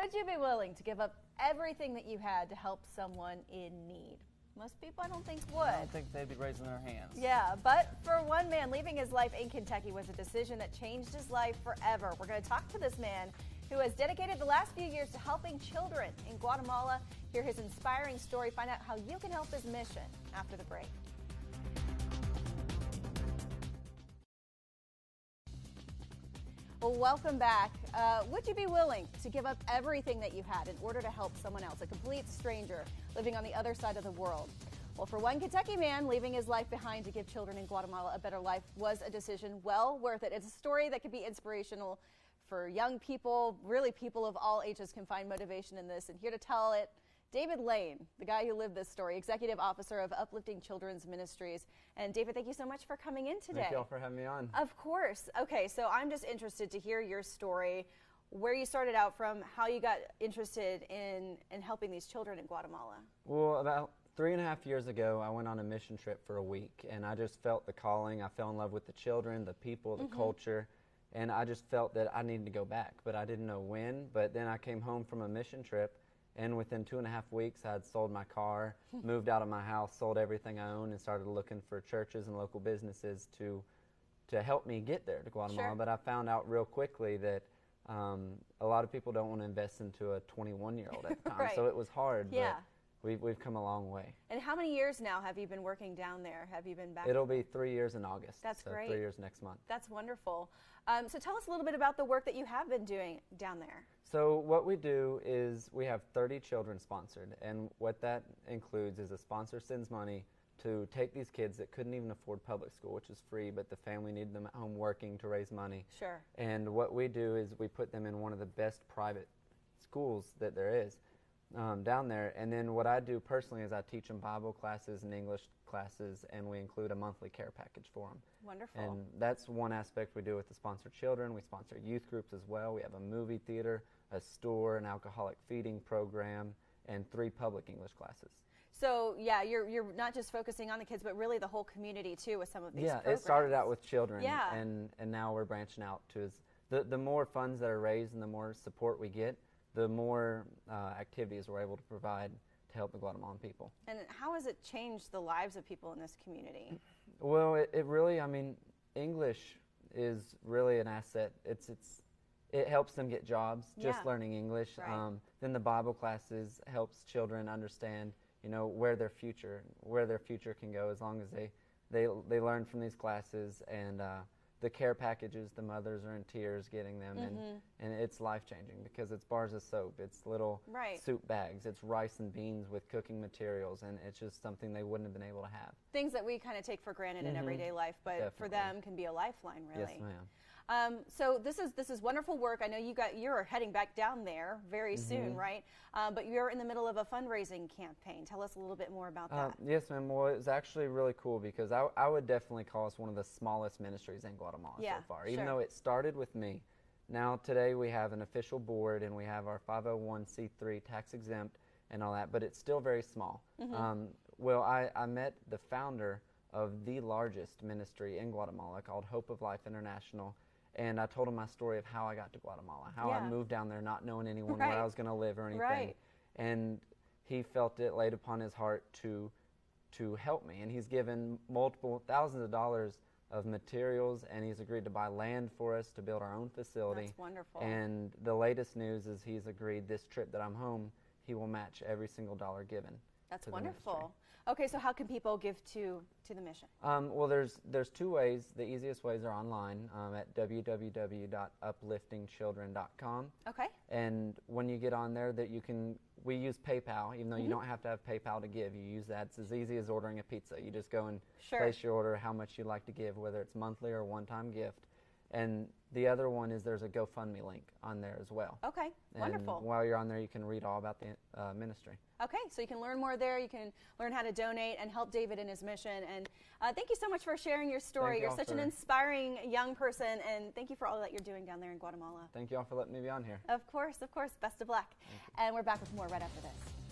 Would you be willing to give up everything that you had to help someone in need? Most people, I don't think, would. I don't think they'd be raising their hands. Yeah, but for one man, leaving his life in Kentucky was a decision that changed his life forever. We're going to talk to this man who has dedicated the last few years to helping children in Guatemala. Hear his inspiring story, find out how you can help his mission after the break. Well, welcome back. Would you be willing to give up everything that you had in order to help someone else, a complete stranger living on the other side of the world? Well, for one Kentucky man, leaving his life behind to give children in Guatemala a better life was a decision well worth it. It's a story that could be inspirational for young people. Really, people of all ages can find motivation in this. And here to tell it, David Lane, the guy who lived this story, Executive Officer of Uplifting Children's Ministries. And David, thank you so much for coming in today. Thank you all for having me on. Of course. Okay, so I'm just interested to hear your story, where you started out from, how you got interested in helping these children in Guatemala. Well, about 3.5 years ago, I went on a mission trip for a week, and I just felt the calling. I fell in love with the children, the people, the culture, and I just felt that I needed to go back, but I didn't know when. But then I came home from a mission trip, and within 2.5 weeks, I had sold my car, moved out of my house, sold everything I owned, and started looking for churches and local businesses to help me get there to Guatemala. Sure. But I found out real quickly that a lot of people don't want to invest into a 21-year-old at the time, Right. So it was hard. Yeah. But we've come a long way. And how many years now have you been working down there? Have you been back? It'll be 3 years in August. That's so great. 3 years next month. That's wonderful. So tell us a little bit about the work that you have been doing down there. So what we do is we have 30 children sponsored, and what that includes is a sponsor sends money to take these kids that couldn't even afford public school, which is free, but the family needed them at home working to raise money. Sure. And what we do is we put them in one of the best private schools that there is down there. And then what I do personally is I teach them Bible classes and English classes, and we include a monthly care package for them. Wonderful. And that's one aspect we do with the sponsored children. We sponsor youth groups as well. We have a movie theater, a store, an alcoholic feeding program, and 3 public English classes. So, yeah, you're not just focusing on the kids, but really the whole community, too, with some of these programs. It started out with children, Yeah. and now we're branching out to the more funds that are raised and the more support we get, the more activities we're able to provide to help the Guatemalan people. And how has it changed the lives of people in this community? Well, it really, I mean, English is really an asset. It helps them get jobs, just learning English. Right. Then the Bible classes helps children understand, where their future can go as long as they learn from these classes. And the care packages, the mothers are in tears getting them, and it's life-changing because it's bars of soap, it's little soup bags, it's rice and beans with cooking materials, and it's just something they wouldn't have been able to have. Things that we kind of take for granted in everyday life, but Definitely. for them can be a lifeline, really. Yes, ma'am. So this is wonderful work. I know you're heading back down there very soon, right? But you're in the middle of a fundraising campaign. Tell us a little bit more about that. Yes, ma'am. Well, it's actually really cool because I would definitely call us one of the smallest ministries in Guatemala so far, even though it started with me. Now today we have an official board and we have our 501c3 tax exempt and all that, but it's still very small. Well, I met the founder of the largest ministry in Guatemala called Hope of Life International. And I told him my story of how I got to Guatemala, how I moved down there not knowing anyone, where I was going to live or anything. Right. And he felt it laid upon his heart to help me. And he's given multiple thousands of dollars of materials, and he's agreed to buy land for us to build our own facility. That's wonderful. And the latest news is he's agreed this trip that I'm home, he will match every single dollar given. That's wonderful. Okay, so how can people give to the mission? Well, there's 2 ways. The easiest ways are online at www.upliftingchildren.com. Okay. And when you get on there, we use PayPal, even though you don't have to have PayPal to give. You use that. It's as easy as ordering a pizza. You just go and place your order, how much you'd like to give, whether it's monthly or a one-time gift. And the other one is there's a GoFundMe link on there as well. Okay, wonderful. And while you're on there, you can read all about the ministry. Okay, so you can learn more there. You can learn how to donate and help David in his mission. And thank you so much for sharing your story. You're such an inspiring young person, and thank you for all that you're doing down there in Guatemala. Thank you all for letting me be on here. Of course, of course. Best of luck. And we're back with more right after this.